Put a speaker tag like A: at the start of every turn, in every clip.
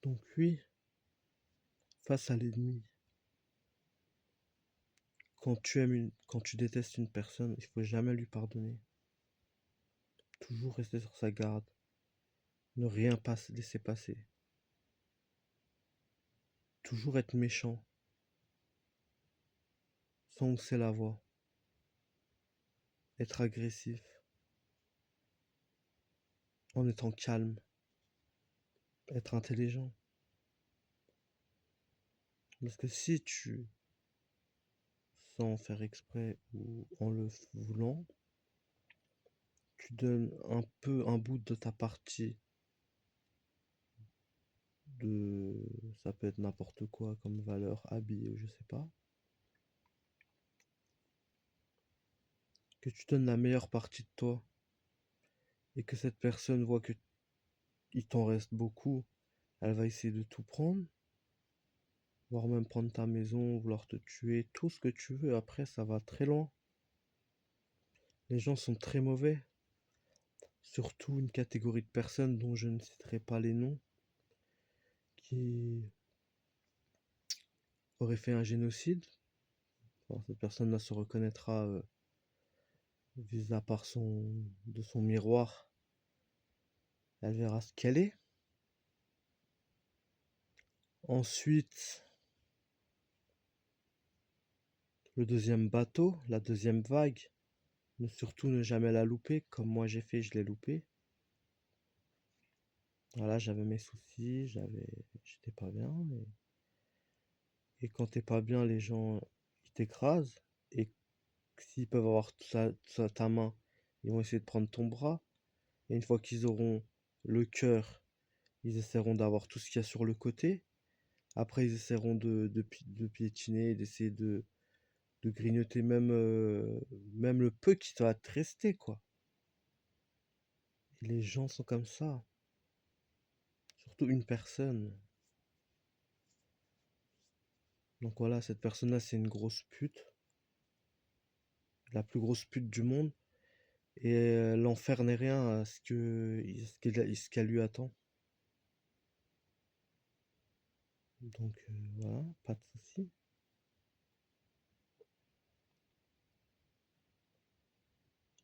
A: Donc oui, face à l'ennemi, quand tu détestes une personne, il faut jamais lui pardonner. Toujours rester sur sa garde, ne rien pas laisser passer. Toujours être méchant, sans hausser la voix, être agressif, en étant calme, être intelligent. Parce que si tu, sans faire exprès ou en le voulant, tu donnes un peu un bout de ta partie de, ça peut être n'importe quoi comme valeur, habit, je sais pas, que tu donnes la meilleure partie de toi et que cette personne voit que il t'en reste beaucoup, elle va essayer de tout prendre, voire même prendre ta maison, vouloir te tuer, tout ce que tu veux. Après, ça va très loin. Les gens sont très mauvais, surtout une catégorie de personnes dont je ne citerai pas les noms, qui aurait fait un génocide. Bon, cette personne-là se reconnaîtra vis à part de son miroir, elle verra ce qu'elle est. Ensuite, le deuxième bateau, la deuxième vague, surtout ne jamais la louper, comme moi j'ai fait, je l'ai loupé. Voilà, j'avais mes soucis, j'étais pas bien. Et quand t'es pas bien, les gens, ils t'écrasent. Et s'ils peuvent avoir ta main, ils vont essayer de prendre ton bras. Et une fois qu'ils auront le cœur, ils essaieront d'avoir tout ce qu'il y a sur le côté. Après, ils essaieront de piétiner, d'essayer de grignoter même le peu qui va te rester, quoi. Et les gens sont comme ça. Surtout une personne. Donc voilà, cette personne-là, c'est une grosse pute. La plus grosse pute du monde. Et l'enfer n'est rien à ce qu'elle lui attend. Donc voilà, pas de souci.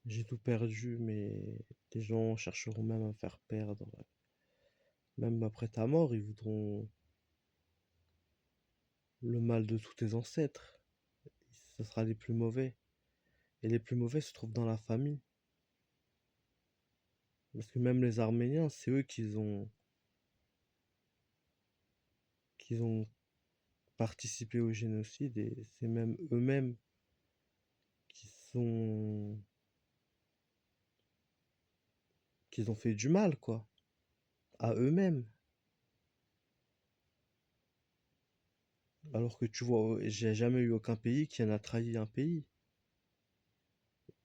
A: J'ai tout perdu, mais les gens chercheront même à me faire perdre. Même après ta mort, ils voudront le mal de tous tes ancêtres. Ce sera les plus mauvais. Et les plus mauvais se trouvent dans la famille. Parce que même les Arméniens, c'est eux qui ont participé au génocide et c'est même eux-mêmes qui sont, qui ont fait du mal, quoi, à eux-mêmes. Alors que tu vois, j'ai jamais eu aucun pays qui en a trahi un pays.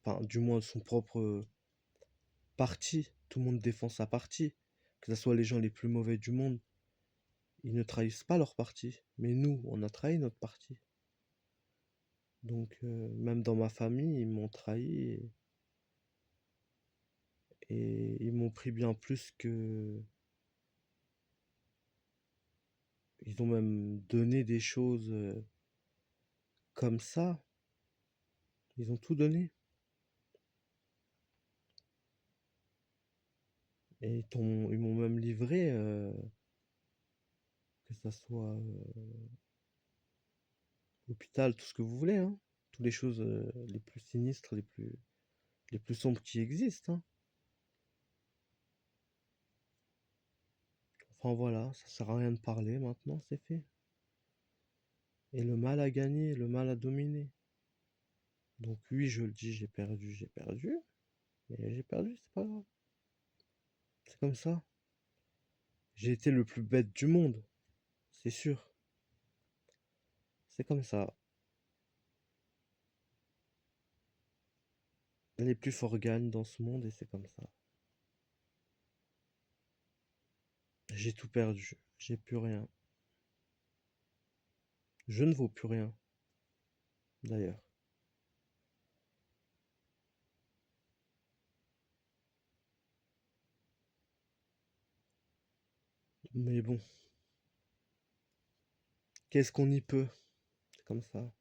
A: Enfin, du moins son propre parti. Tout le monde défend sa partie. Que ce soit les gens les plus mauvais du monde, ils ne trahissent pas leur parti. Mais nous, on a trahi notre parti. Donc, même dans ma famille, ils m'ont trahi et ils m'ont pris bien plus que. Ils ont même donné des choses comme ça. Ils ont tout donné. Et ils m'ont même livré, que ça soit hôpital, tout ce que vous voulez, hein. Toutes les choses les plus sinistres, les plus sombres qui existent, hein. Enfin voilà, ça sert à rien de parler maintenant, c'est fait. Et le mal a gagné, le mal a dominé. Donc oui, je le dis, j'ai perdu. Mais j'ai perdu, c'est pas grave. C'est comme ça. J'ai été le plus bête du monde, c'est sûr. C'est comme ça. Les plus forts gagnent dans ce monde et c'est comme ça. J'ai tout perdu. J'ai plus rien. Je ne vaux plus rien, d'ailleurs. Mais bon, Qu'est-ce qu'on y peut? C'est comme ça.